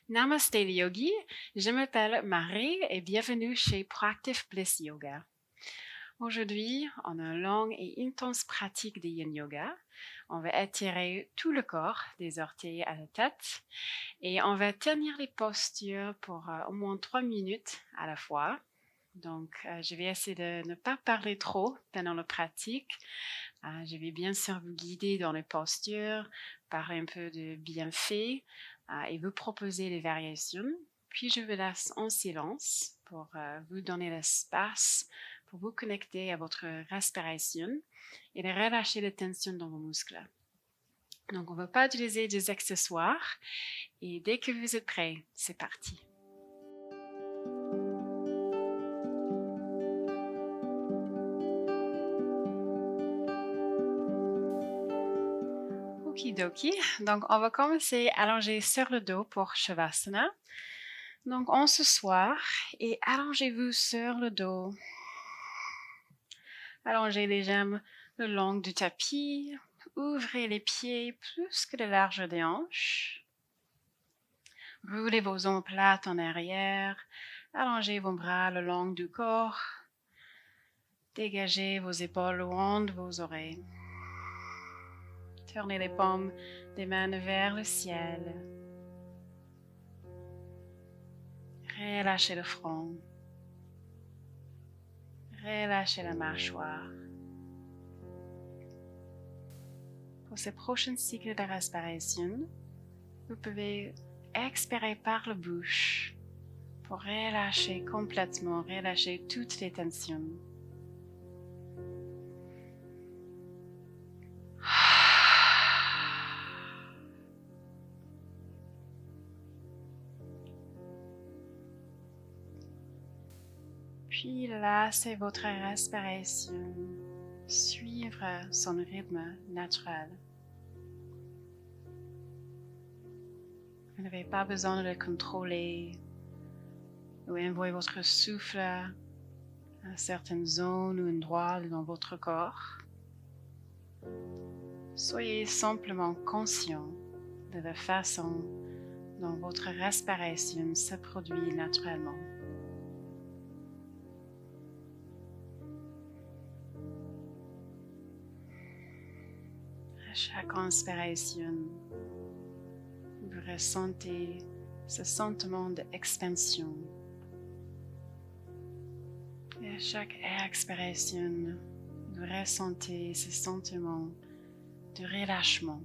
Namaste les yogis, je m'appelle Marie et bienvenue chez Proactive Bliss Yoga. Aujourd'hui, en une longue et intense pratique de Yin Yoga, on va étirer tout le corps, des orteils à la tête, et on va tenir les postures pour au moins 3 minutes à la fois. Donc, je vais essayer de ne pas parler trop pendant la pratique. Je vais bien sûr vous guider dans les postures, parler un peu de bienfaits et vous proposer les variations. Puis je vous laisse en silence pour vous donner l'espace pour vous connecter à votre respiration et de relâcher la tension dans vos muscles. Donc, on ne va pas utiliser des accessoires et dès que vous êtes prêts, c'est parti. Okidoki. Donc, on va commencer allongé sur le dos pour Shavasana. Donc, on s'assoit et allongez-vous sur le dos. Allongez les jambes le long du tapis. Ouvrez les pieds plus que de large des hanches. Roulez vos omoplates en arrière. Allongez vos bras le long du corps. Dégagez vos épaules loin de vos oreilles. Tournez les paumes des mains vers le ciel. Relâchez le front. Relâchez la mâchoire. Pour ce prochain cycle de respiration, vous pouvez expirer par la bouche pour relâcher complètement, relâcher toutes les tensions. Puis laissez votre respiration suivre son rythme naturel. Vous n'avez pas besoin de le contrôler ou envoyer votre souffle à certaines zones ou endroits dans votre corps. Soyez simplement conscient de la façon dont votre respiration se produit naturellement. À chaque inspiration, vous ressentez ce sentiment d'expansion. Et à chaque expiration, vous ressentez ce sentiment de relâchement.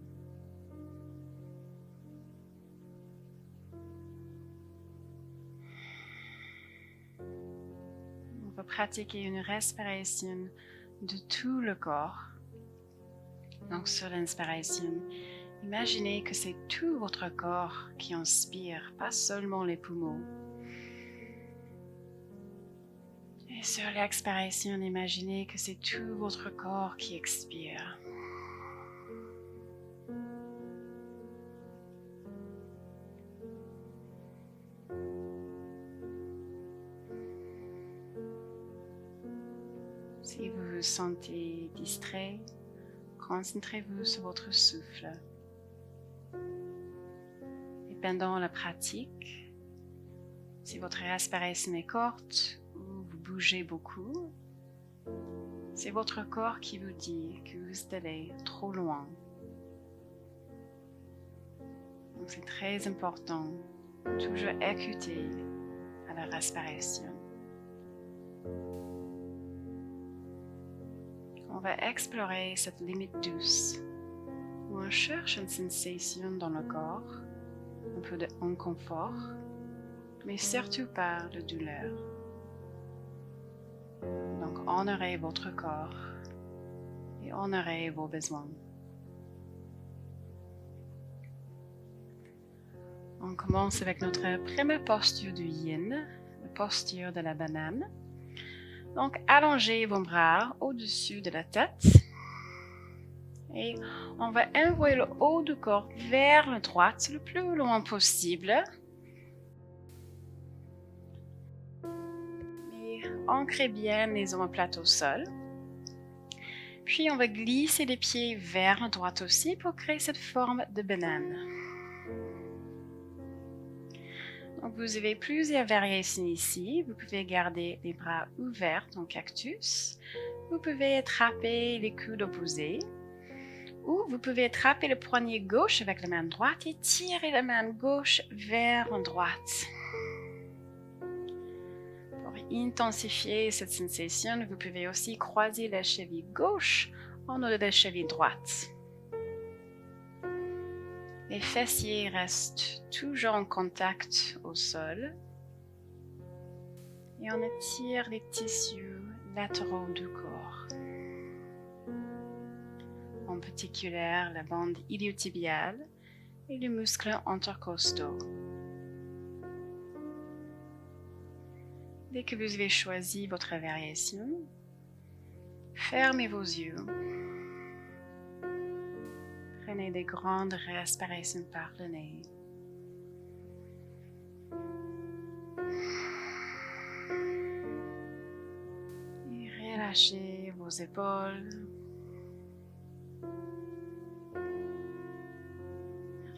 On va pratiquer une respiration de tout le corps. Donc sur l'inspiration, imaginez que c'est tout votre corps qui inspire, pas seulement les poumons. Et sur l'expiration, imaginez que c'est tout votre corps qui expire. Si vous vous sentez distrait, concentrez-vous sur votre souffle. Et pendant la pratique, si votre respiration est courte ou vous bougez beaucoup, c'est votre corps qui vous dit que vous êtes allé trop loin. Donc c'est très important de toujours écouter à la respiration. On va explorer cette limite douce où on cherche une sensation dans le corps, un peu d'inconfort, mais surtout pas de douleur. Donc honorez votre corps et honorez vos besoins. On commence avec notre première posture du yin, la posture de la banane. Donc, allongez vos bras au-dessus de la tête et on va envoyer le haut du corps vers la droite le plus loin possible. Et ancrez bien les omoplates au sol. Puis, on va glisser les pieds vers la droite aussi pour créer cette forme de banane. Donc, vous avez plusieurs variations ici. Vous pouvez garder les bras ouverts en cactus. Vous pouvez attraper les coudes opposés. Ou vous pouvez attraper le poignet gauche avec la main droite et tirer la main gauche vers la droite. Pour intensifier cette sensation, vous pouvez aussi croiser la cheville gauche en haut de la cheville droite. Les fessiers restent toujours en contact au sol. Et on étire les tissus latéraux du corps. En particulier la bande iliotibiale et les muscles intercostaux. Dès que vous avez choisi votre variation, fermez vos yeux. Prenez des grandes respirations par le nez. Et relâchez vos épaules.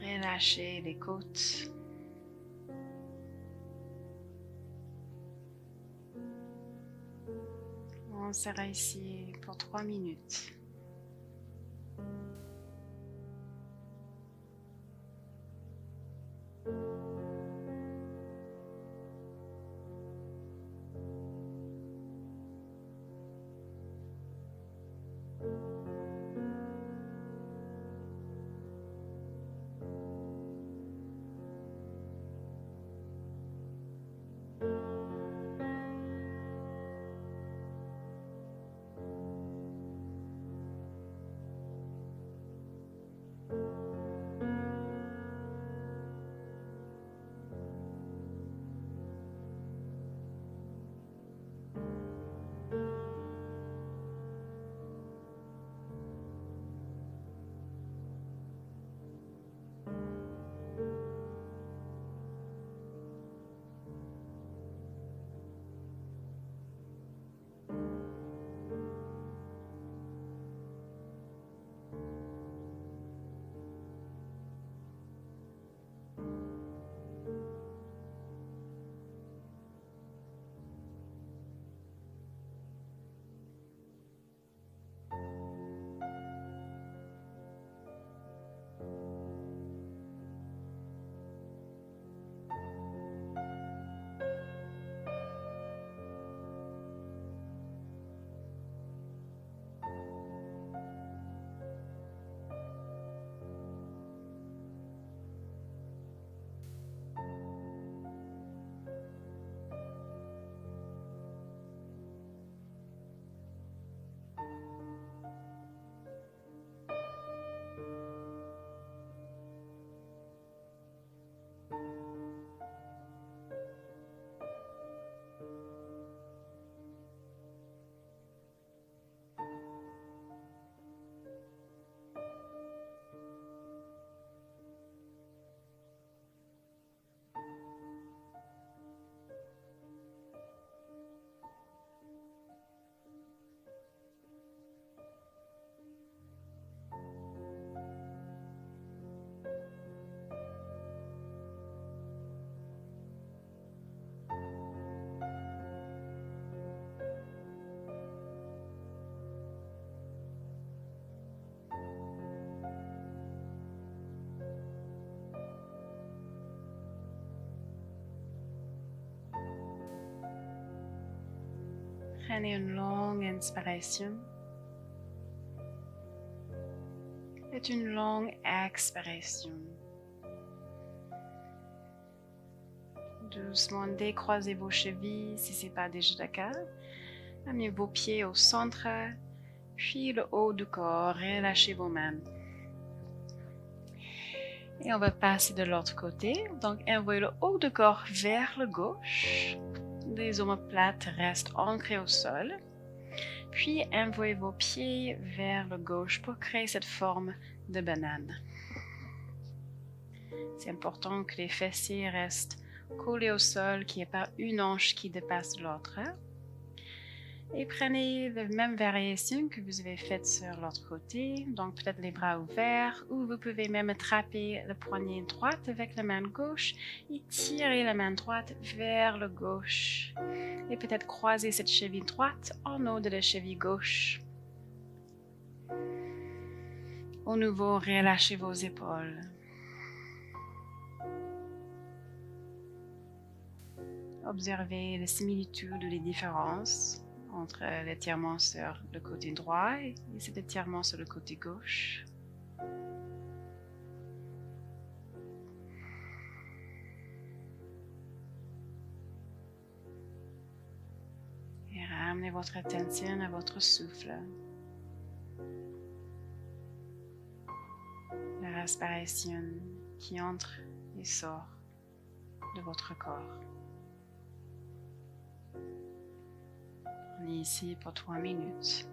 Relâchez les côtes. On sera ici pour 3 minutes. Prenez une longue inspiration et une longue expiration. Doucement décroisez vos chevilles si ce n'est pas déjà le cas. Amenez vos pieds au centre, puis le haut du corps. Relâchez vos mains. Et on va passer de l'autre côté. Donc, envoyez le haut du corps vers le gauche. Les omoplates restent ancrées au sol. Puis, envoyez vos pieds vers le gauche pour créer cette forme de banane. C'est important que les fessiers restent collés au sol, qu'il n'y ait pas une hanche qui dépasse l'autre. Et prenez la même variation que vous avez faite sur l'autre côté, donc peut-être les bras ouverts, ou vous pouvez même attraper le poignet droite avec la main gauche et tirer la main droite vers le gauche. Et peut-être croiser cette cheville droite en haut de la cheville gauche. Au nouveau, relâchez vos épaules. Observez les similitudes ou les différences entre l'étirement sur le côté droit et cet étirement sur le côté gauche. Et ramenez votre attention à votre souffle. La respiration qui entre et sort de votre corps. On est ici pour 3 minutes.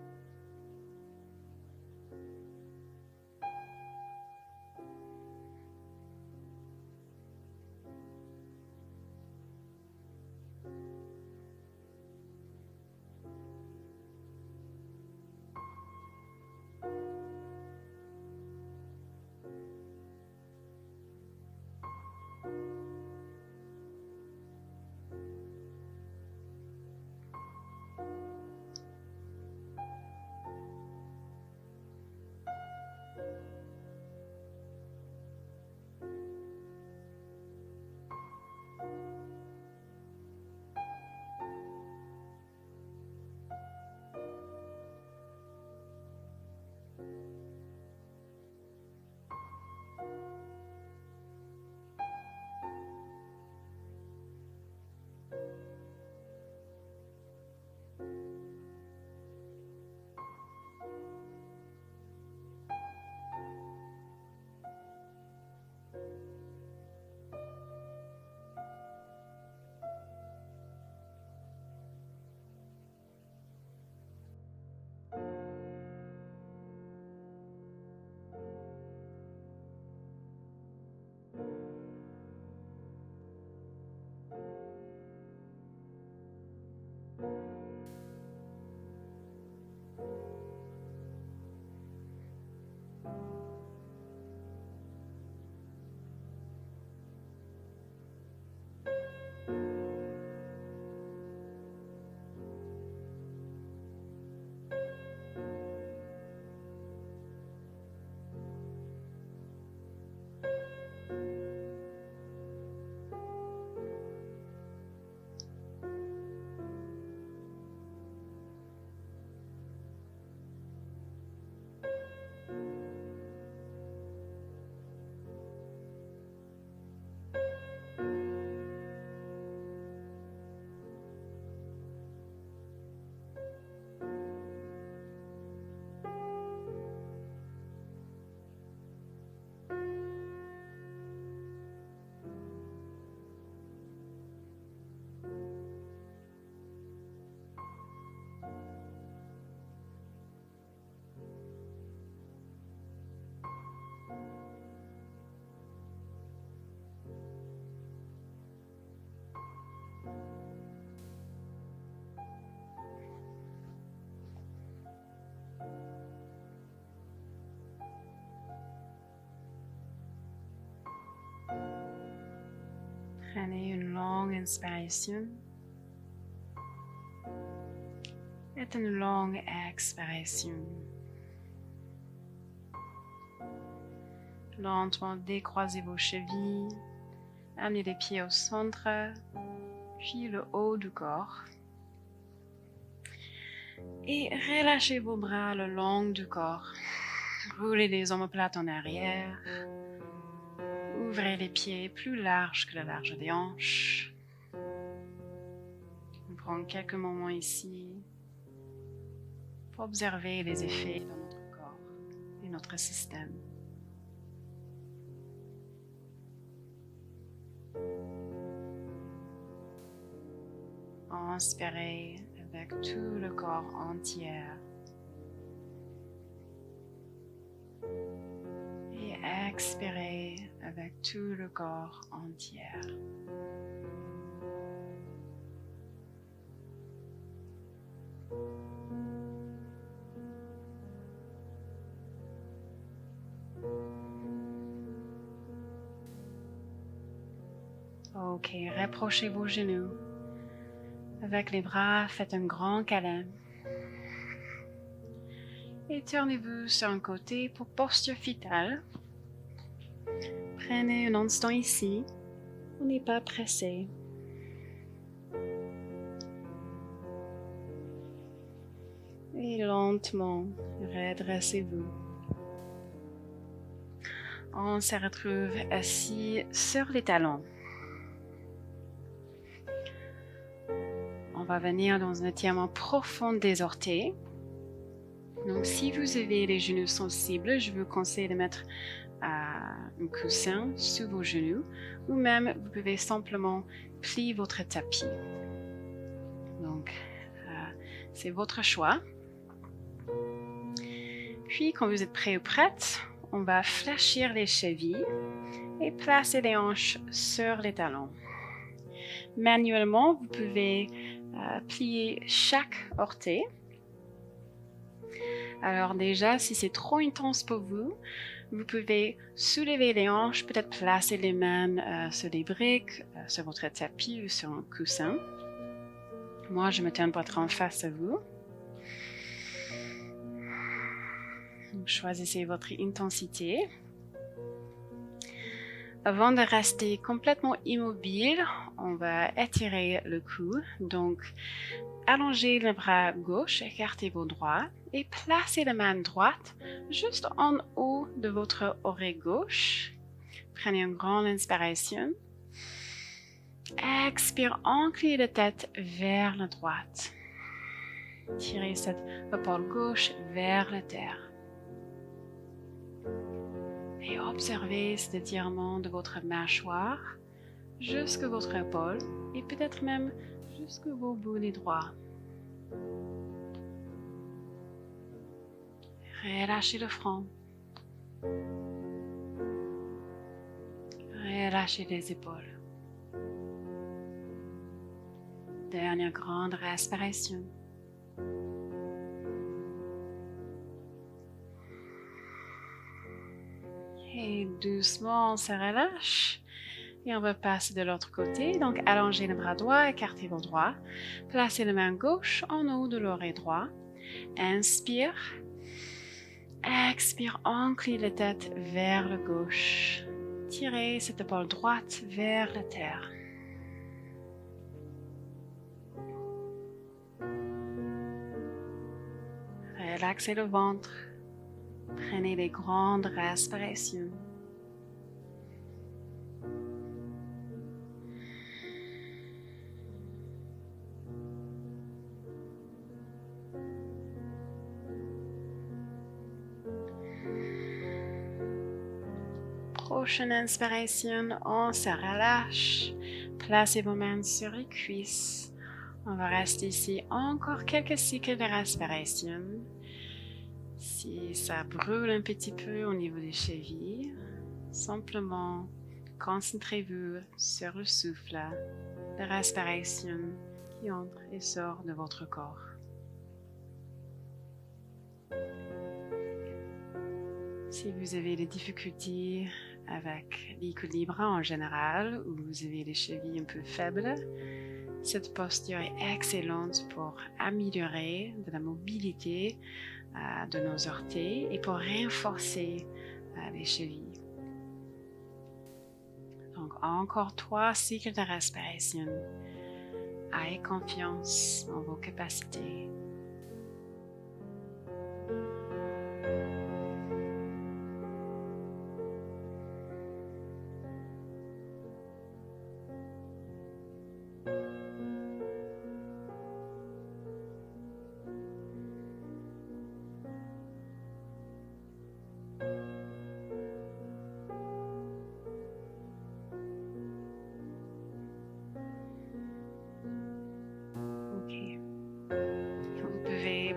Prenez une longue inspiration et une longue expiration. Lentement décroisez vos chevilles, amenez les pieds au centre, puis le haut du corps. Et relâchez vos bras le long du corps. Roulez les omoplates en arrière. Ouvrez les pieds plus larges que la large des hanches. On prend quelques moments ici pour observer les effets dans notre corps et notre système. Inspirez avec tout le corps entier. Et expirez avec tout le corps entier. Ok, rapprochez vos genoux. Avec les bras, faites un grand câlin. Et tournez-vous sur un côté pour posture fœtale. Prenez un instant ici. On n'est pas pressé. Et lentement, redressez-vous. On se retrouve assis sur les talons. On va venir dans un étirement profond des orteils. Donc, si vous avez les genoux sensibles, je vous conseille de mettre un coussin sous vos genoux ou même vous pouvez simplement plier votre tapis. Donc, c'est votre choix. Puis, quand vous êtes prêt ou prête, on va fléchir les chevilles et placer les hanches sur les talons. Manuellement, vous pouvez plier chaque orteil. Alors déjà, si c'est trop intense pour vous, vous pouvez soulever les hanches, peut-être placer les mains sur des briques, sur votre tapis ou sur un coussin. Moi, je me tiens pas trop en face à vous. Donc, choisissez votre intensité. Avant de rester complètement immobile, on va étirer le cou. Donc, allongez le bras gauche, écartez vos doigts et placez la main droite juste en haut de votre oreille gauche. Prenez une grande inspiration. Expire, inclinez la tête vers la droite. Tirez cette épaule gauche vers la terre. Et observez cet étirement de votre mâchoire jusqu'à votre épaule et peut-être même jusqu'au bout des doigts. Relâchez le front. Relâchez les épaules. Dernière grande respiration. Et doucement, on se relâche. Et on va passer de l'autre côté. Donc, allongez le bras droit, écartez vos doigts. Placez la main gauche en haut de l'oreille droite. Inspire. Expire, inclinez la tête vers la gauche. Tirez cette épaule droite vers la terre. Relaxez le ventre. Prenez des grandes respirations. Prochaine inspiration, on se relâche. Placez vos mains sur les cuisses. On va rester ici encore quelques cycles de respiration. Si ça brûle un petit peu au niveau des chevilles, simplement concentrez-vous sur le souffle, la respiration qui entre et sort de votre corps. Si vous avez des difficultés avec l'équilibre en général ou vous avez les chevilles un peu faibles, cette posture est excellente pour améliorer de la mobilité de nos orteils et pour renforcer les chevilles. Donc encore 3 cycles de respiration. Ayez confiance en vos capacités.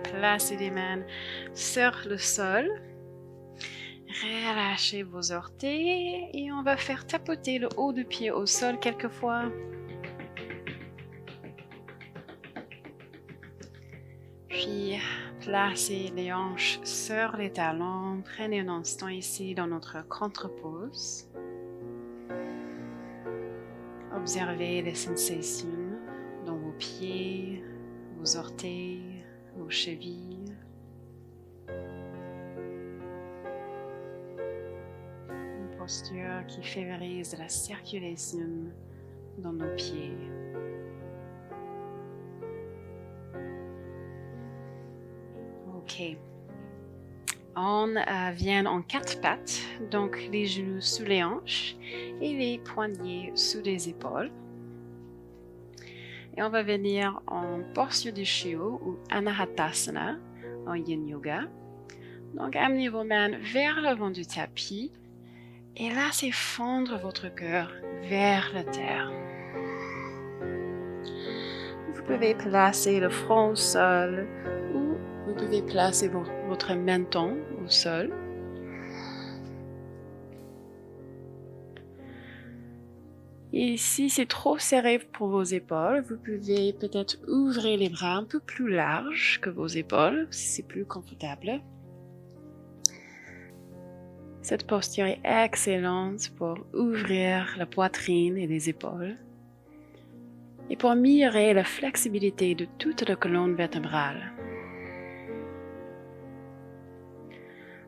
Placez les mains sur le sol. Relâchez vos orteils et on va faire tapoter le haut du pied au sol quelques fois. Puis placez les hanches sur les talons. Prenez un instant ici dans notre contre-pose. Observez les sensations dans vos pieds, vos orteils, vos chevilles. Une posture qui favorise la circulation dans nos pieds. Ok. On vient en 4 pattes, donc les genoux sous les hanches et les poignets sous les épaules. Et on va venir en posture du Shio ou Anahatasana en Yin Yoga. Donc amenez vos mains vers l'avant du tapis et laissez fondre votre cœur vers la terre. Vous pouvez placer le front au sol ou vous pouvez placer votre menton au sol. Et si c'est trop serré pour vos épaules, vous pouvez peut-être ouvrir les bras un peu plus larges que vos épaules, si c'est plus confortable. Cette posture est excellente pour ouvrir la poitrine et les épaules et pour améliorer la flexibilité de toute la colonne vertébrale.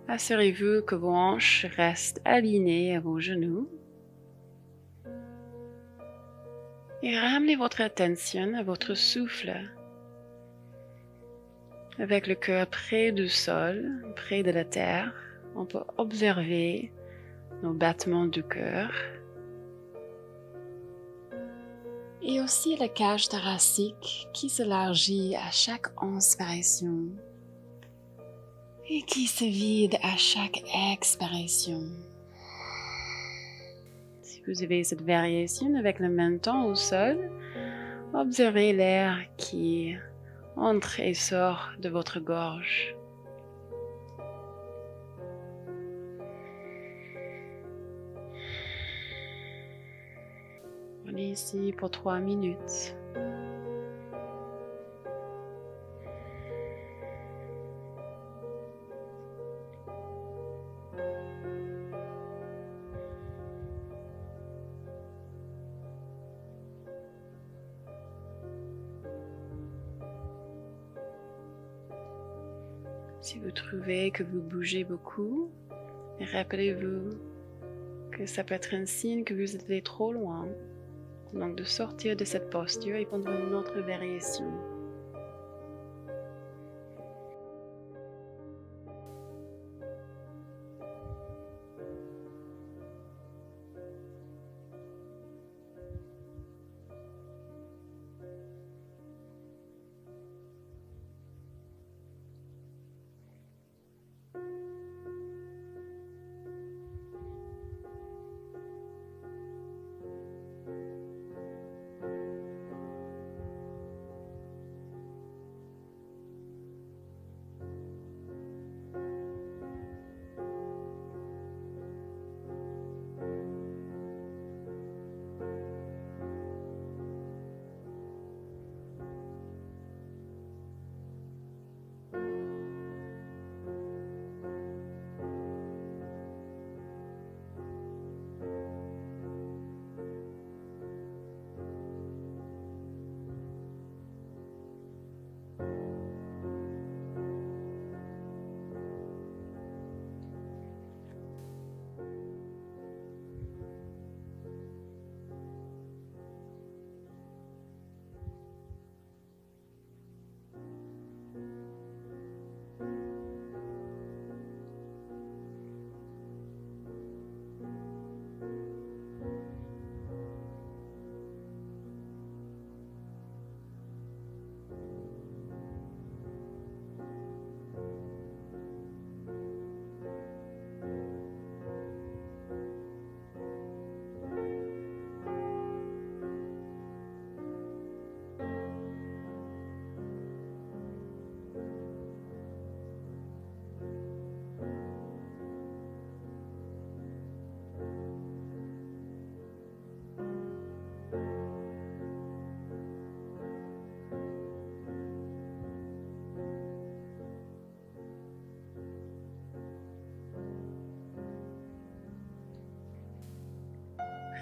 Assurez-vous que vos hanches restent alignées à vos genoux et ramenez votre attention à votre souffle. Avec le cœur près du sol, près de la terre, on peut observer nos battements du cœur et aussi la cage thoracique qui s'élargit à chaque inspiration et qui se vide à chaque expiration. Si vous avez cette variation avec le menton au sol, observez l'air qui entre et sort de votre gorge. On est ici pour 3 minutes. Si vous trouvez que vous bougez beaucoup, rappelez-vous que ça peut être un signe que vous êtes allé trop loin. Donc de sortir de cette posture et prendre une autre variation.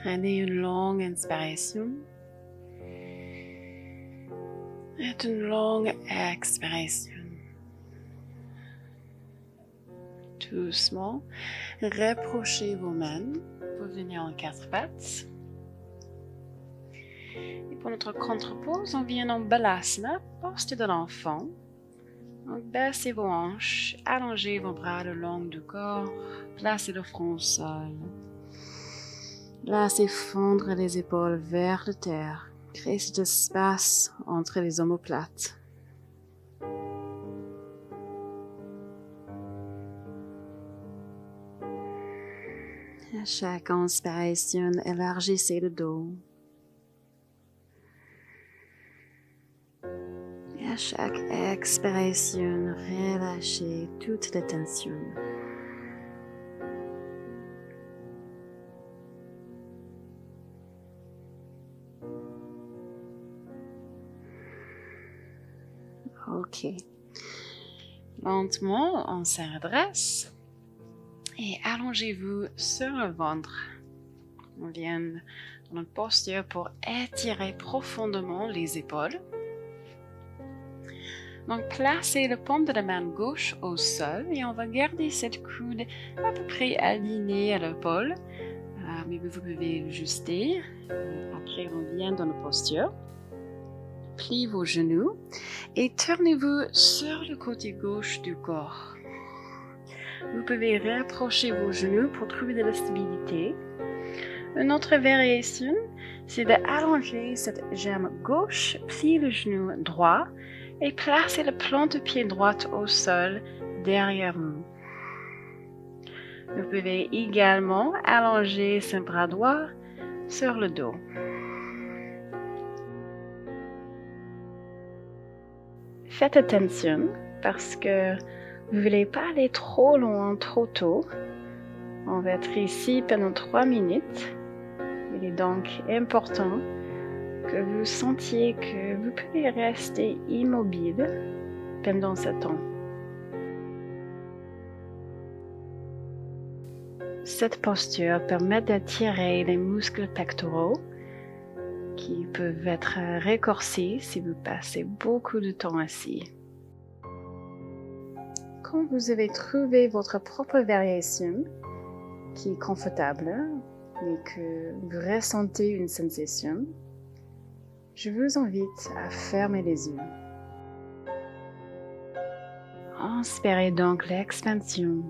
Prenez une longue inspiration et une longue expiration. Doucement, rapprochez vos mains pour venir en 4 pattes. Et pour notre contre-pose, on vient en Balasana, posture de l'enfant. Donc, baissez vos hanches, allongez vos bras le long du corps, placez le front au sol. Laissez fondre les épaules vers la terre. Créez cet espace entre les omoplates. À chaque inspiration, élargissez le dos. Et à chaque expiration, relâchez toute la tension. Ok. Lentement, on se redresse et allongez-vous sur le ventre. On vient dans une posture pour étirer profondément les épaules. Donc, placez le paume de la main gauche au sol et on va garder cette coude à peu près alignée à l'épaule. Mais vous pouvez l'ajuster. Après, on vient dans la posture. Pliez vos genoux et tournez-vous sur le côté gauche du corps. Vous pouvez rapprocher vos genoux pour trouver de la stabilité. Une autre variation, c'est d'allonger cette jambe gauche, plier le genou droit et placer le plante-pied droite au sol derrière vous. Vous pouvez également allonger ce bras droit sur le dos. Faites attention parce que vous ne voulez pas aller trop loin, trop tôt. On va être ici pendant 3 minutes. Il est donc important que vous sentiez que vous pouvez rester immobile pendant ce temps. Cette posture permet d'attirer les muscles pectoraux qui peuvent être récorsés si vous passez beaucoup de temps assis. Quand vous avez trouvé votre propre variation qui est confortable et que vous ressentez une sensation, je vous invite à fermer les yeux. Inspirez donc l'expansion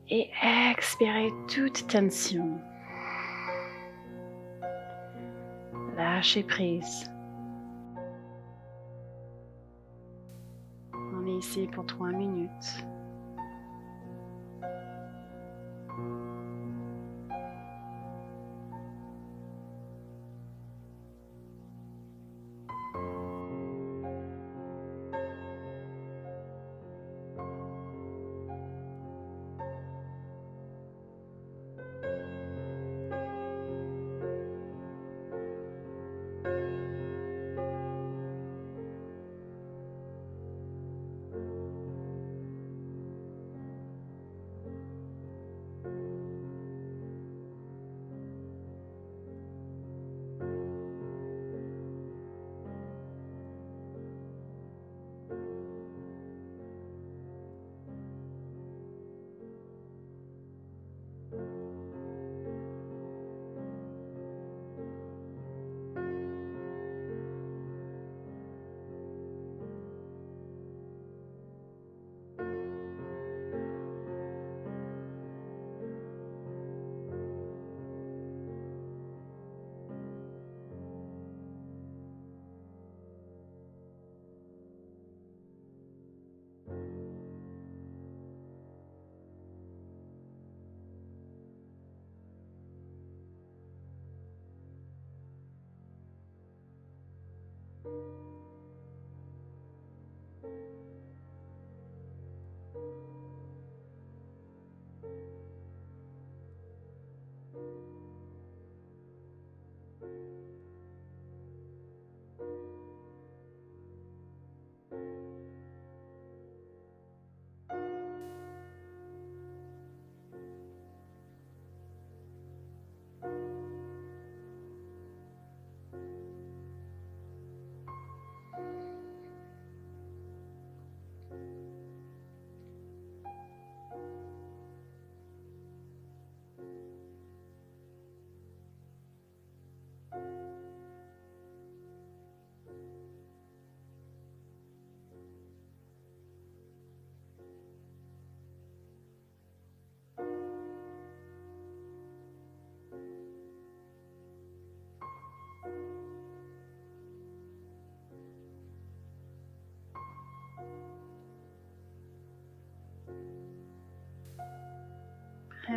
et expirez toute tension. Lâchez prise. On est ici pour 3 minutes.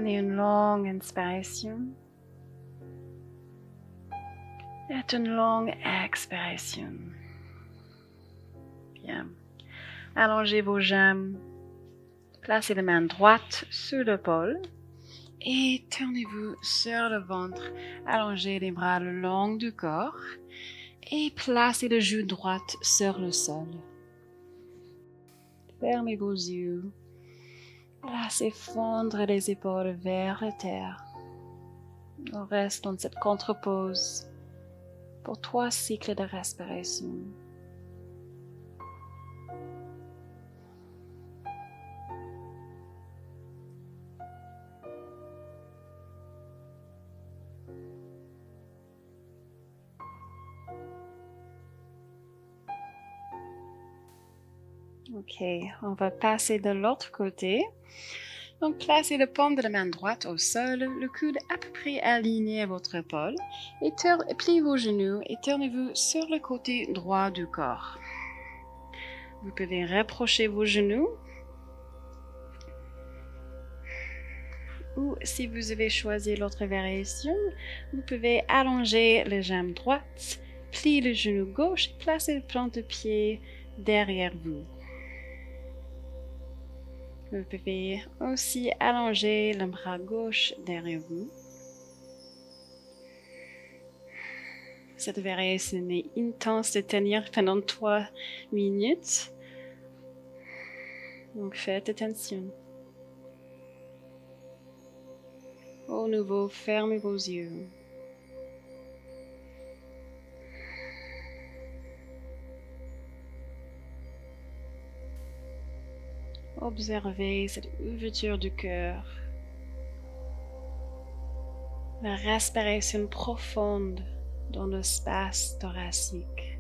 Prenez une longue inspiration et une longue expiration. Bien. Allongez vos jambes. Placez la main droite sur l'épaule et tournez-vous sur le ventre. Allongez les bras le long du corps et placez le genou droit sur le sol. Fermez vos yeux. Laissez fondre les épaules vers la terre. On reste dans cette contre-pose pour 3 cycles de respiration. Ok, on va passer de l'autre côté. Donc, placez le paume de la main droite au sol, le coude à peu près aligné à votre épaule, et pliez vos genoux et tournez-vous sur le côté droit du corps. Vous pouvez rapprocher vos genoux, ou si vous avez choisi l'autre variation, vous pouvez allonger les jambes droites, plier le genou gauche et placer le plante de pied derrière vous. Vous pouvez aussi allonger le bras gauche derrière vous. Cette variation est intense de tenir pendant 3 minutes. Donc faites attention. Au nouveau, fermez vos yeux. Observez cette ouverture du cœur. La respiration profonde dans l'espace thoracique.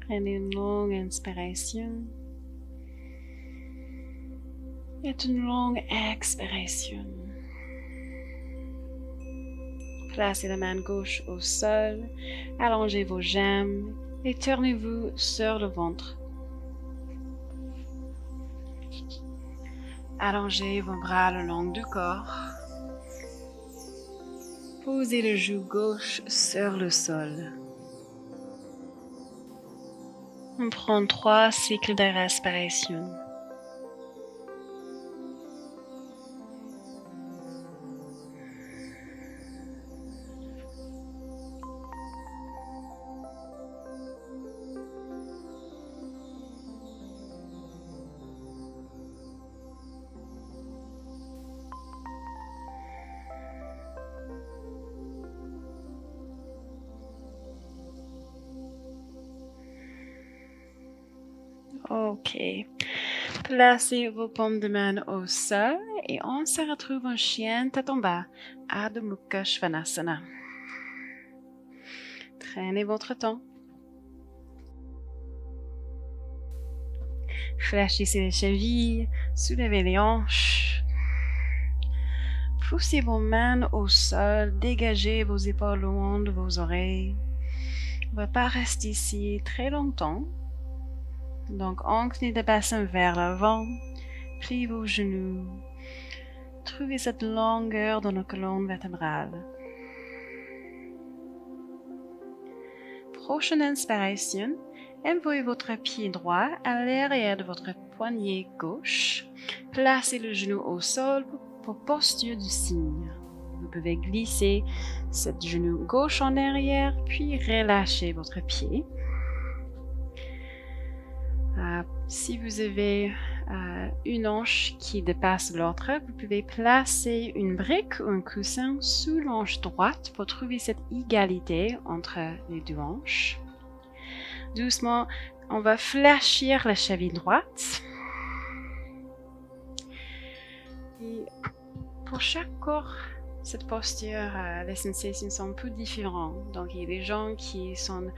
Prenez une longue inspiration et une longue expiration. Placez la main gauche au sol, allongez vos jambes et tournez-vous sur le ventre. Allongez vos bras le long du corps. Posez le genou gauche sur le sol. On prend 3 cycles de respiration. Ok. Placez vos paumes de main au sol et on se retrouve en chien tête en bas, Adho Mukha Svanasana. Prenez votre temps. Fléchissez les chevilles, soulevez les hanches. Poussez vos mains au sol, dégagez vos épaules loin de vos oreilles. On ne va pas rester ici très longtemps. Donc, inclinez le bassin vers l'avant, pliez vos genoux. Trouvez cette longueur dans la colonne vertébrale. Prochaine inspiration, envoyez votre pied droit à l'arrière de votre poignet gauche. Placez le genou au sol pour posture du cygne. Vous pouvez glisser ce genou gauche en arrière, puis relâcher votre pied. Si vous avez une hanche qui dépasse l'autre, vous pouvez placer une brique ou un coussin sous l'hanche droite pour trouver cette égalité entre les deux hanches. Doucement, on va fléchir la cheville droite. Et pour chaque corps, cette posture, les sensations sont un peu différentes. Donc, il y a des gens qui sont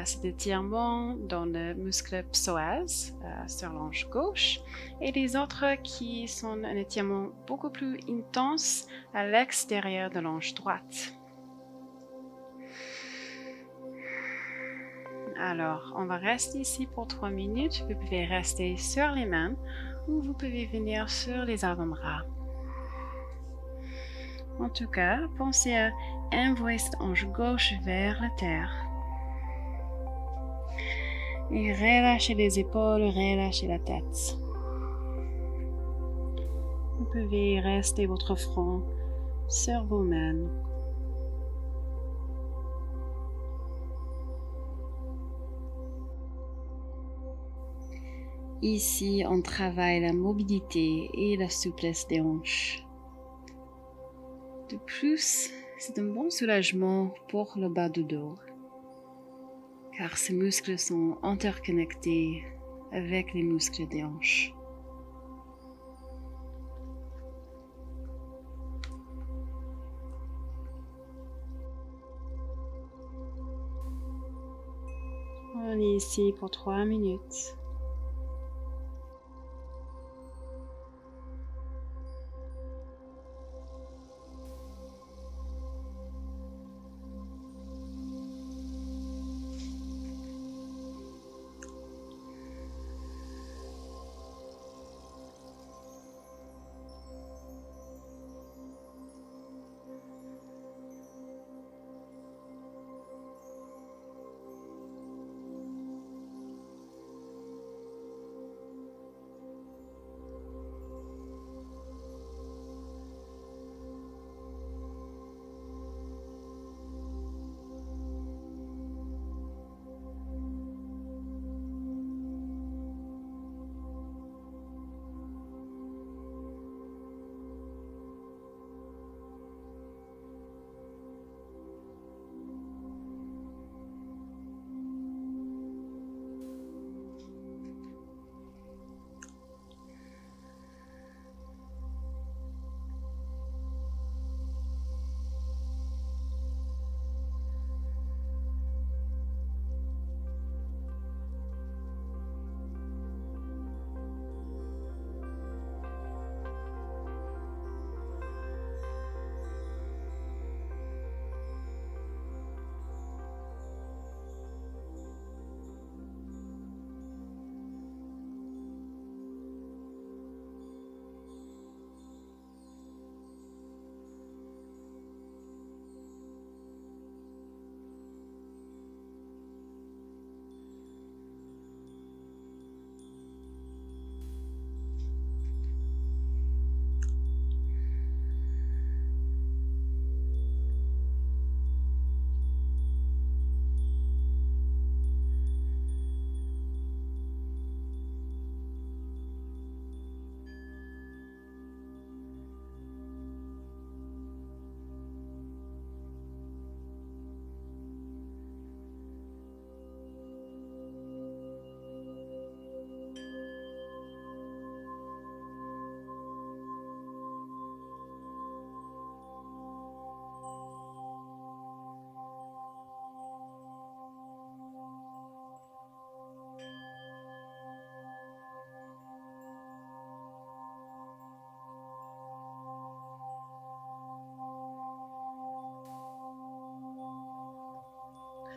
cet étirement dans le muscle psoas sur l'hanche gauche et les autres qui sont un étirement beaucoup plus intense à l'extérieur de l'hanche droite. Alors, on va rester ici pour 3 minutes. Vous pouvez rester sur les mains ou vous pouvez venir sur les avant-bras. En tout cas, pensez à envoyer cette hanche gauche vers la terre. Et relâchez les épaules, relâchez la tête. Vous pouvez rester votre front sur vos mains. Ici, on travaille la mobilité et la souplesse des hanches. De plus, c'est un bon soulagement pour le bas du dos, car ces muscles sont interconnectés avec les muscles des hanches. On est ici pour 3 minutes.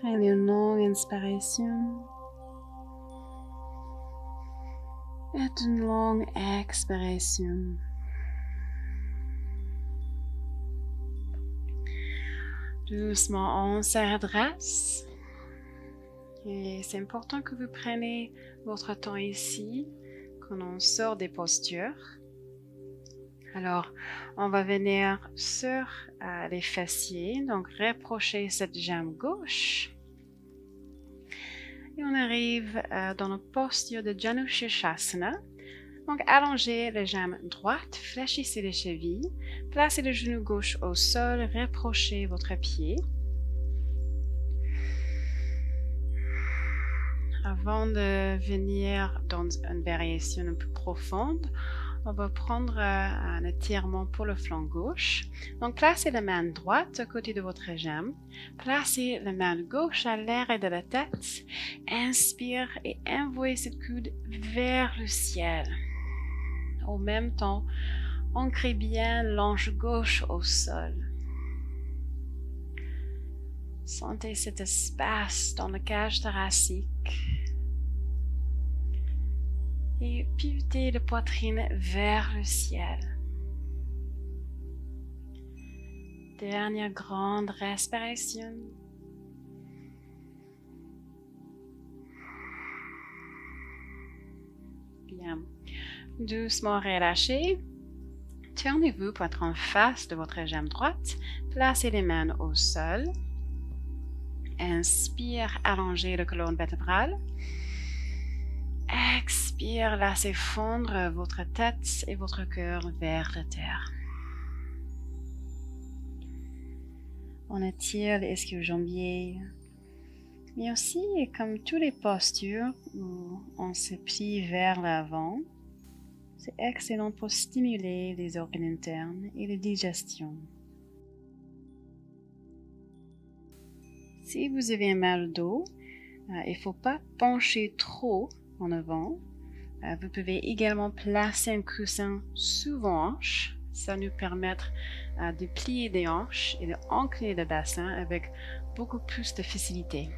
Prenez une longue inspiration et une longue expiration. Doucement, on se redresse. Et c'est important que vous preniez votre temps ici quand on sort des postures. Alors, on va venir sur les fessiers, donc rapprocher cette jambe gauche. Et on arrive dans la posture de Janu Shirshasana. Donc, allongez les jambes droites, fléchissez les chevilles, placez le genou gauche au sol, rapprochez votre pied. Avant de venir dans une variation un peu profonde, on va prendre un étirement pour le flanc gauche. Donc, placez la main droite à côté de votre jambe. Placez la main gauche à l'arrière de la tête. Inspire et envoyez ce coude vers le ciel. En même temps, ancrez bien l'ange gauche au sol. Sentez cet espace dans la cage thoracique. Et pivotez la poitrine vers le ciel. Dernière grande respiration. Bien. Doucement relâchez. Tournez-vous pour être en face de votre jambe droite. Placez les mains au sol. Inspire, allongez la colonne vertébrale. Expire, laissez fondre votre tête et votre cœur vers la terre. On étire les ischio-jambiers, mais aussi, comme toutes les postures où on se plie vers l'avant, c'est excellent pour stimuler les organes internes et la digestion. Si vous avez un mal au dos, il ne faut pas pencher trop en avant. Vous pouvez également placer un coussin sous vos hanches. Ça nous permet de plier les hanches et d'ancrer le bassin avec beaucoup plus de facilité.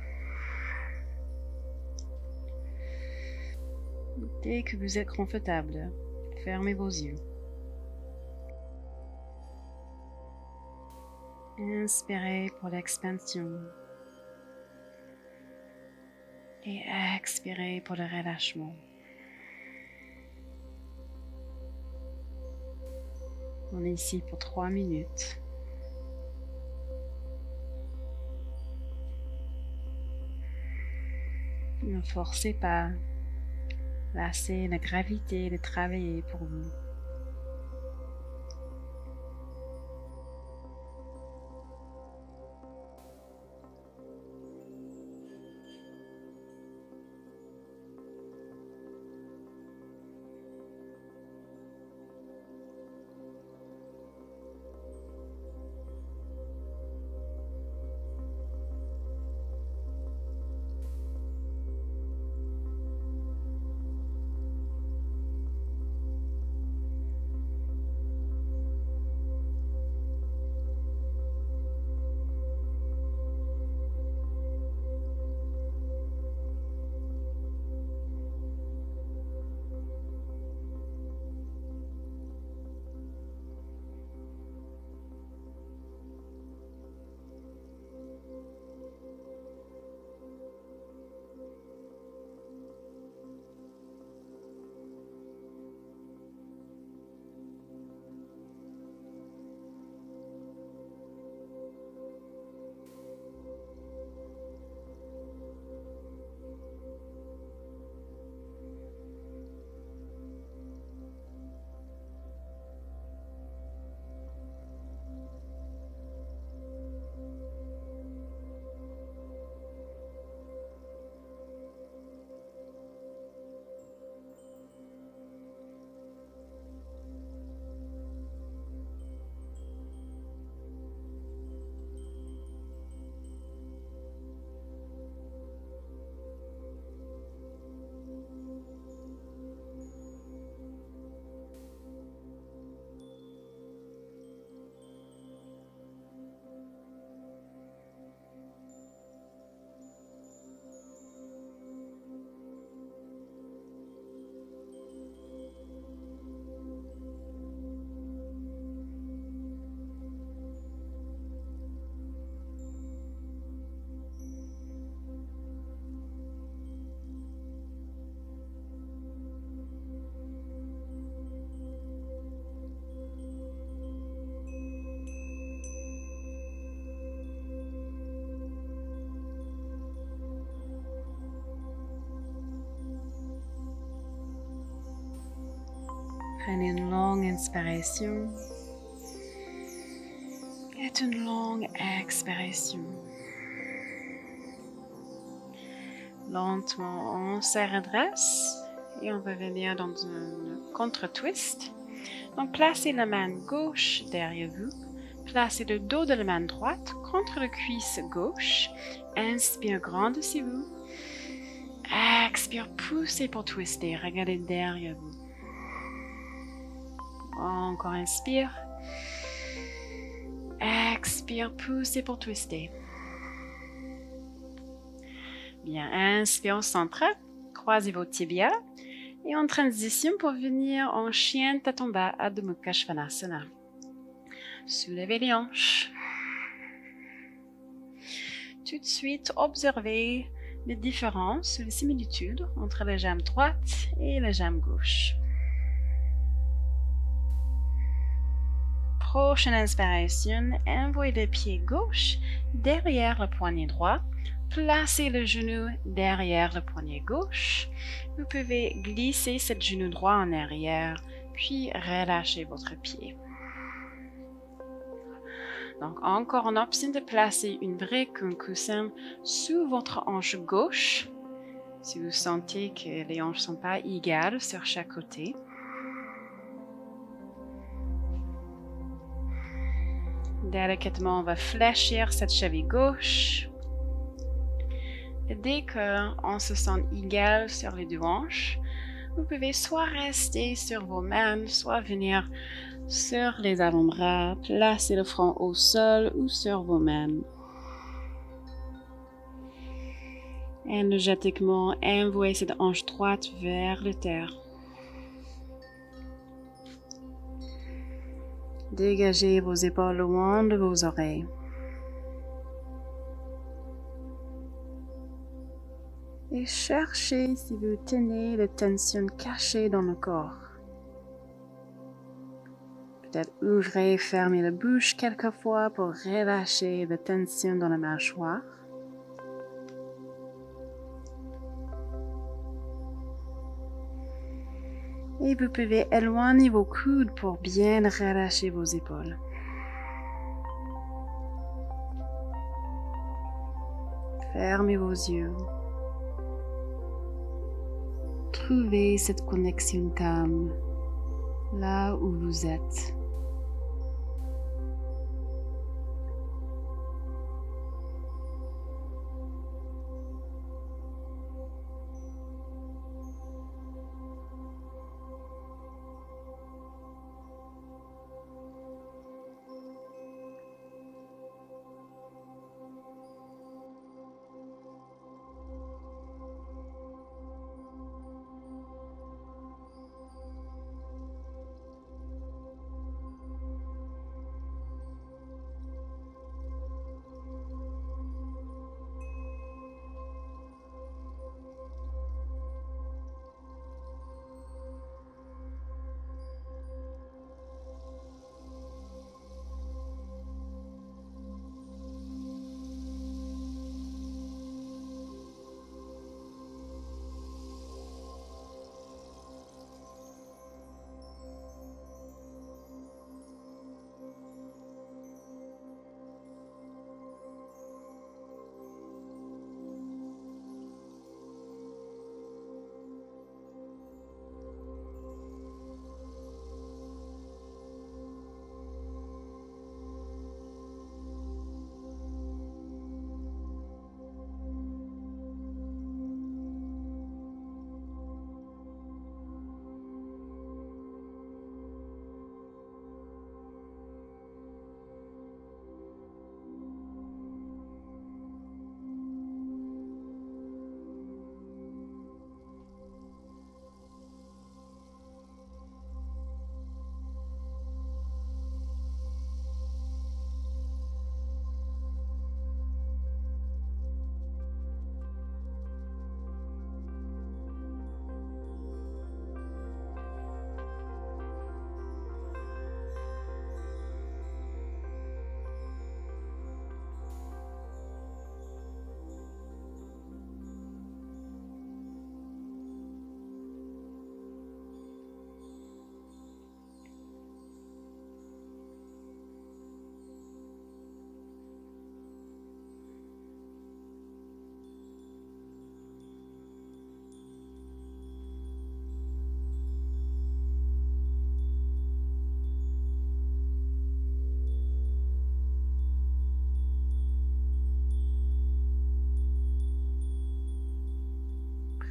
Dès que vous êtes confortable, fermez vos yeux. Inspirez pour l'expansion. Et expirez pour le relâchement. On est ici pour 3 minutes. Ne forcez pas. Laissez la gravité de travailler pour vous. Prenez une longue inspiration et une longue expiration. Lentement, on se redresse et on va venir dans un contre-twist. Donc, placez la main gauche derrière vous. Placez le dos de la main droite contre le cuisse gauche. Inspire grand dessus vous. Expire, poussez pour twister. Regardez derrière vous. Encore inspire. Expire, poussez pour twister. Bien, inspire au centre. Croisez vos tibias. Et en transition pour venir en chien tête en bas, Adho Mukha Svanasana. Soulevez les hanches. Tout de suite, observez les différences, les similitudes entre la jambe droite et la jambe gauche. Prochaine inspiration, envoyez le pied gauche derrière le poignet droit. Placez le genou derrière le poignet gauche. Vous pouvez glisser ce genou droit en arrière, puis relâchez votre pied. Donc, encore une option de placer une brique ou un coussin sous votre hanche gauche, si vous sentez que les hanches ne sont pas égales sur chaque côté. Délicatement, on va fléchir cette cheville gauche. Et dès qu'on se sent égal sur les deux hanches, vous pouvez soit rester sur vos mains, soit venir sur les avant-bras, placer le front au sol ou sur vos mains. Énergétiquement, envoyez cette hanche droite vers la terre. Dégagez vos épaules loin de vos oreilles. Et cherchez si vous tenez la tension cachée dans le corps. Peut-être ouvrez et fermez la bouche quelquefois pour relâcher la tension dans la mâchoire. Et vous pouvez éloigner vos coudes pour bien relâcher vos épaules. Fermez vos yeux. Trouvez cette connexion calme là où vous êtes.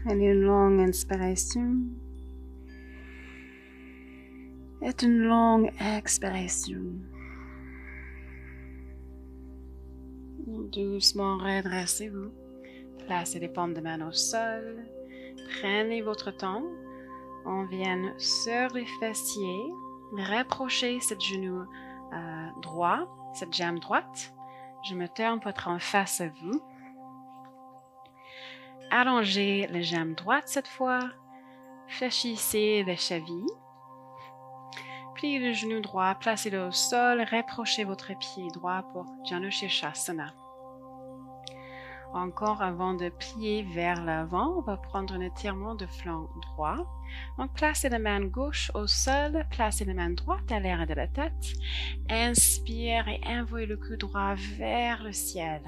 Prenez une longue inspiration et une longue expiration. Doucement redressez-vous. Placez les paumes de main au sol. Prenez votre temps. On vient sur les fessiers. Rapprochez cette genou droit, cette jambe droite. Je me tourne pour être en face à vous. Allongez les jambes droites cette fois. Fléchissez les chevilles. Pliez le genou droit, placez-le au sol. Rapprochez votre pied droit pour Janu Shirshasana. Encore avant de plier vers l'avant, on va prendre un étirement de flanc droit. Donc, placez la main gauche au sol, placez la main droite à l'arrière de la tête. Inspire et envoyez le cou droit vers le ciel.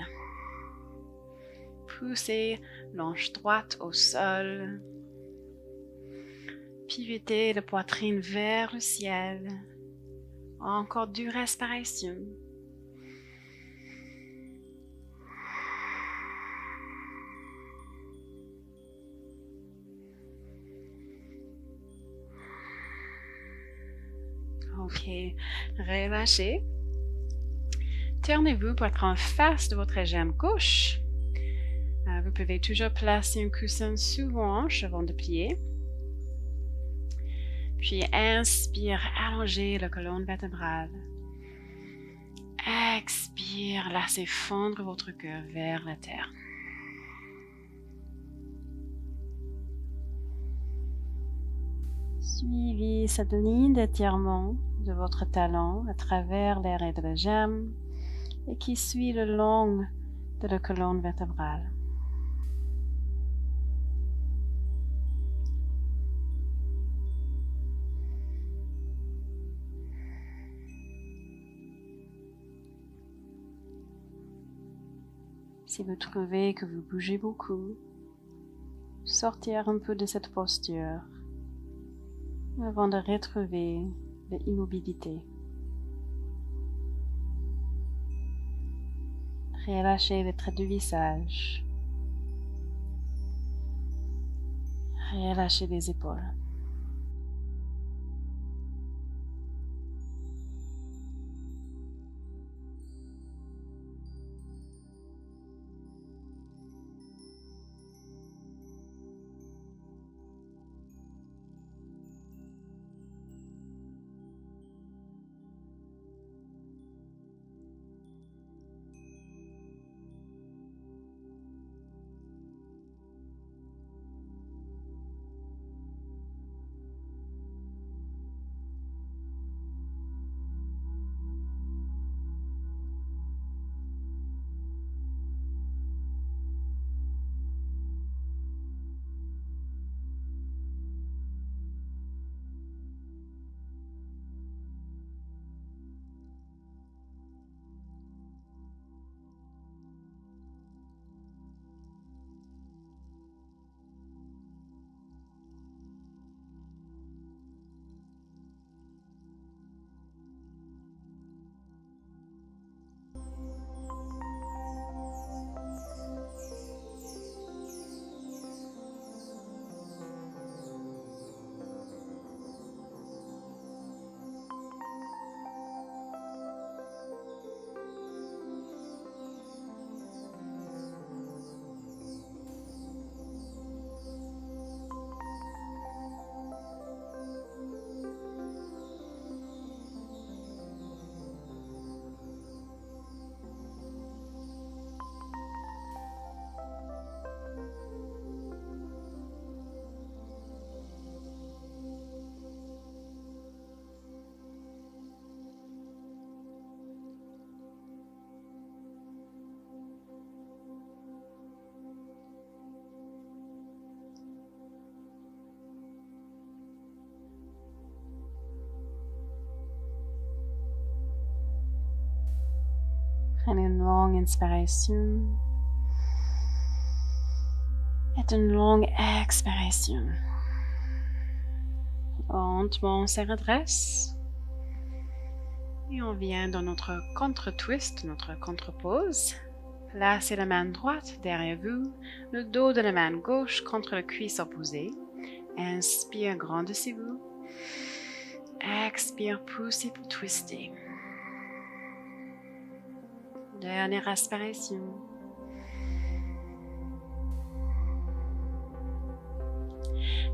Poussez l'hanche droite au sol. Pivotez la poitrine vers le ciel. Encore 2 respirations. Ok, relâchez. Tournez-vous pour être en face de votre jambe gauche. Vous pouvez toujours placer un coussin sous vos hanches avant de plier. Puis inspire, allongez la colonne vertébrale. Expire, laissez fondre votre cœur vers la terre. Suivez cette ligne d'étirement de votre talon à travers l'arrêt de la jambe et qui suit le long de la colonne vertébrale. Si vous trouvez que vous bougez beaucoup, sortir un peu de cette posture avant de retrouver l'immobilité. Relâchez les traits du visage. Relâchez les épaules. Prenez une longue inspiration et une longue expiration. Lentement, on se redresse. Et on vient dans notre contre-twist, notre contre-pose. Placez la main droite derrière vous, le dos de la main gauche contre le cuisse opposé. Inspire, grandissez-vous. Expire, poussez pour twister. Dernière respiration.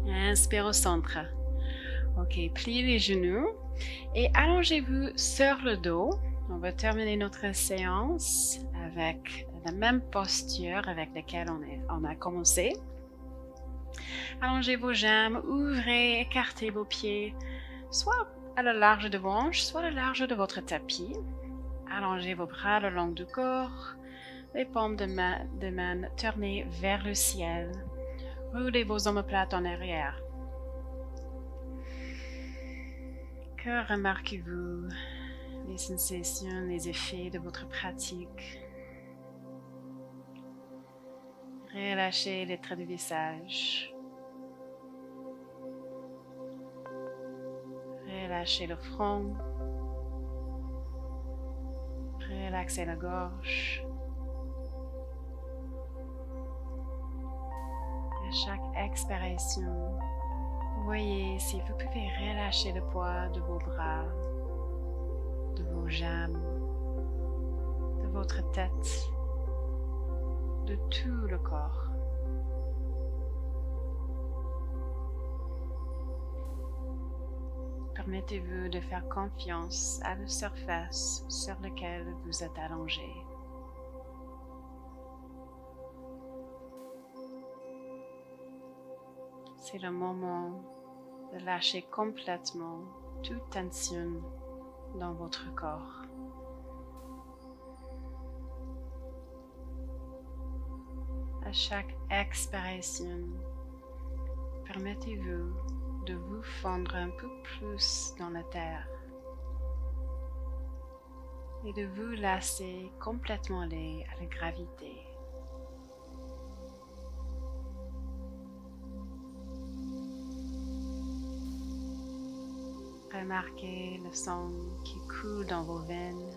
Inspire au centre. Ok, pliez les genoux et allongez-vous sur le dos. On va terminer notre séance avec la même posture avec laquelle on a commencé. Allongez vos jambes, ouvrez, écartez vos pieds, soit à la large de vos hanches, soit à la large de votre tapis. Allongez vos bras le long du corps, les paumes de main tournées vers le ciel. Roulez vos omoplates en arrière. Que remarquez-vous les sensations, les effets de votre pratique? Relâchez les traits du visage. Relâchez le front. Relaxez la gorge. À chaque expiration, voyez si vous pouvez relâcher le poids de vos bras, de vos jambes, de votre tête, de tout le corps. Permettez-vous de faire confiance à la surface sur laquelle vous êtes allongé. C'est le moment de lâcher complètement toute tension dans votre corps. À chaque expiration, permettez-vous de vous fondre un peu plus dans la terre et de vous laisser complètement aller à la gravité. Remarquez le sang qui coule dans vos veines,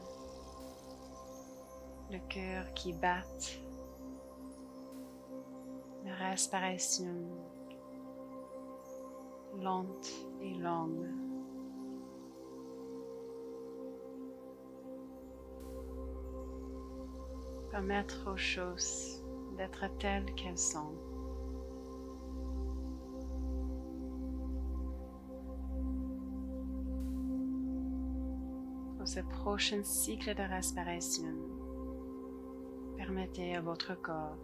le cœur qui bat, la respiration lente et longue. Permettre aux choses d'être telles qu'elles sont. Pour ce prochain cycle de respiration, permettez à votre corps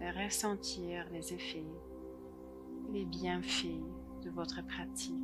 de ressentir les effets et les bienfaits de votre pratique.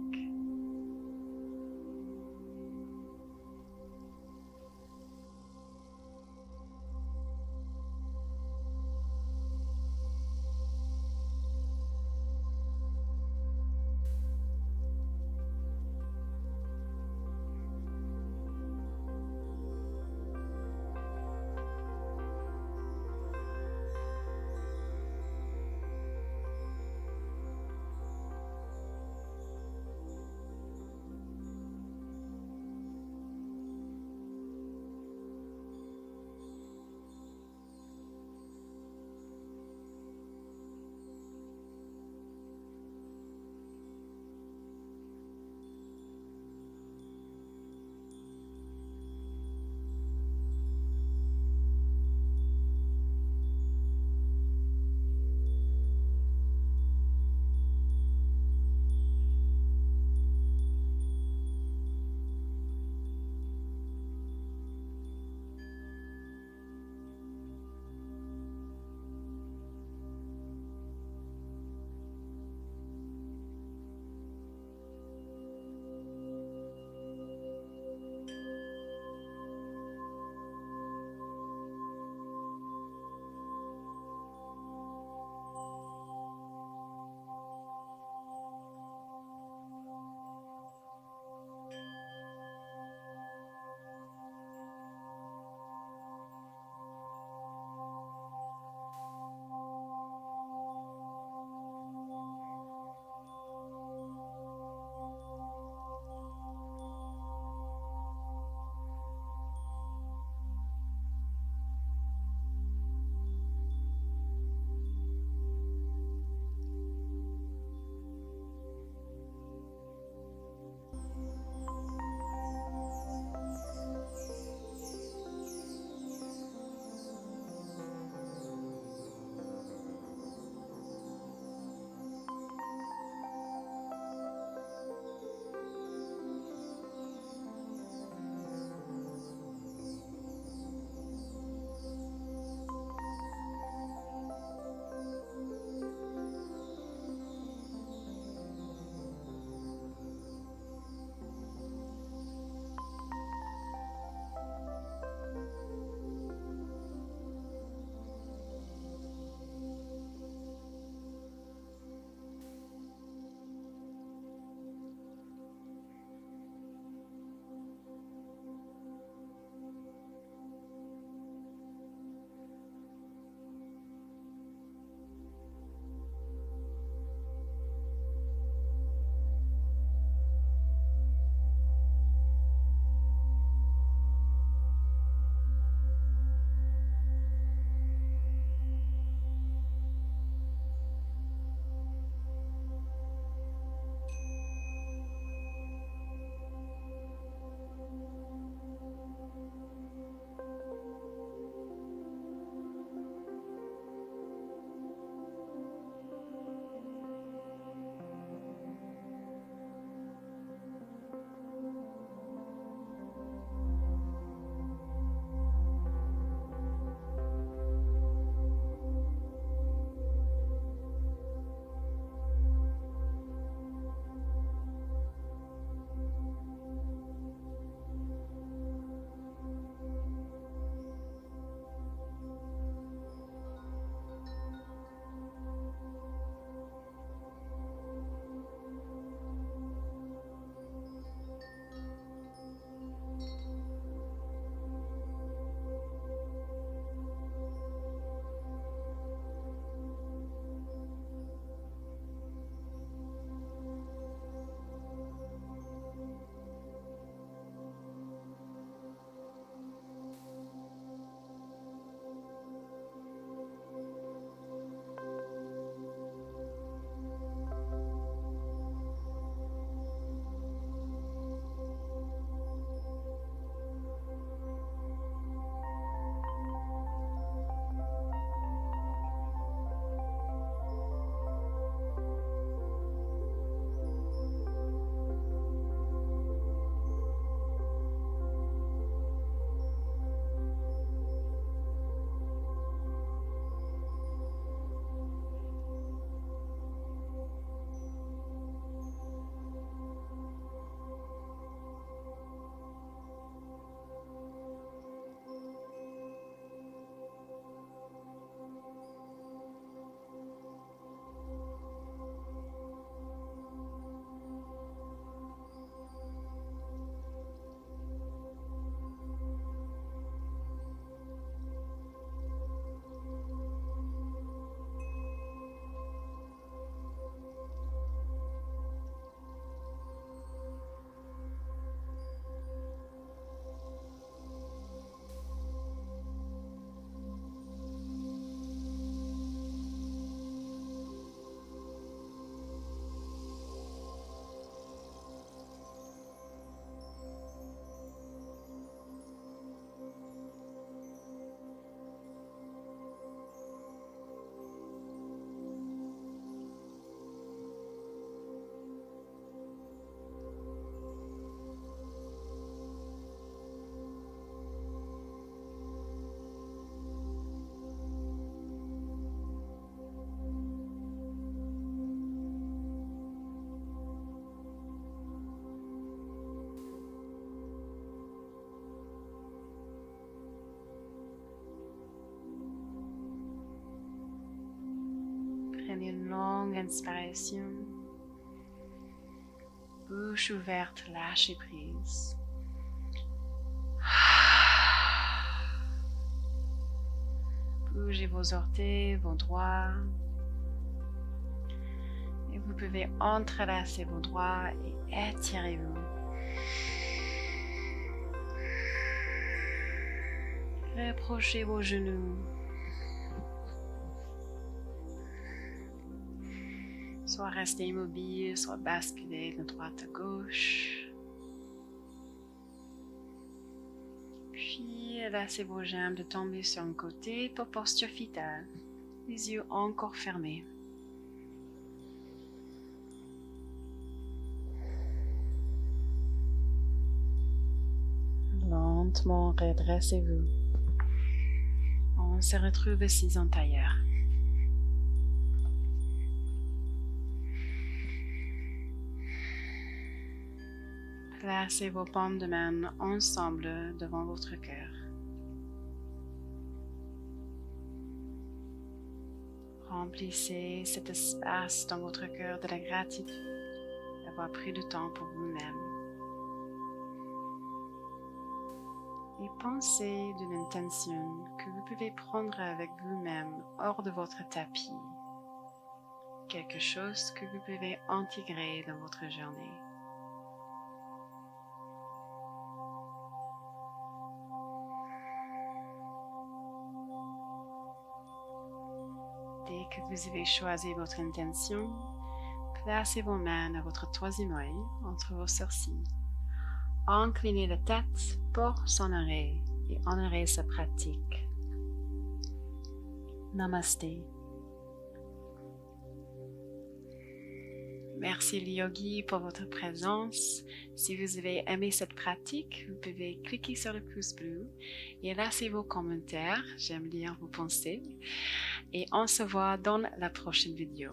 longue inspiration. Bouche ouverte, lâchez prise. Bougez vos orteils, vos doigts. Et vous pouvez entrelacer vos doigts et étirez-vous. Rapprochez vos genoux. Soit restez immobile, soit basculez de droite à gauche. Puis laissez vos jambes de tomber sur un côté pour posture fœtale. Les yeux encore fermés. Lentement redressez-vous. On se retrouve assis en tailleur. Placez vos paumes de main ensemble devant votre cœur. Remplissez cet espace dans votre cœur de la gratitude d'avoir pris du temps pour vous-même. Et pensez d'une intention que vous pouvez prendre avec vous-même hors de votre tapis. Quelque chose que vous pouvez intégrer dans votre journée. Dès que vous avez choisi votre intention, placez vos mains à votre troisième œil entre vos sourcils. Inclinez la tête pour s'honorer et honorer sa pratique. Namasté. Merci les yogis pour votre présence. Si vous avez aimé cette pratique, vous pouvez cliquer sur le pouce bleu et laisser vos commentaires. J'aime lire vos pensées. Et on se voit dans la prochaine vidéo.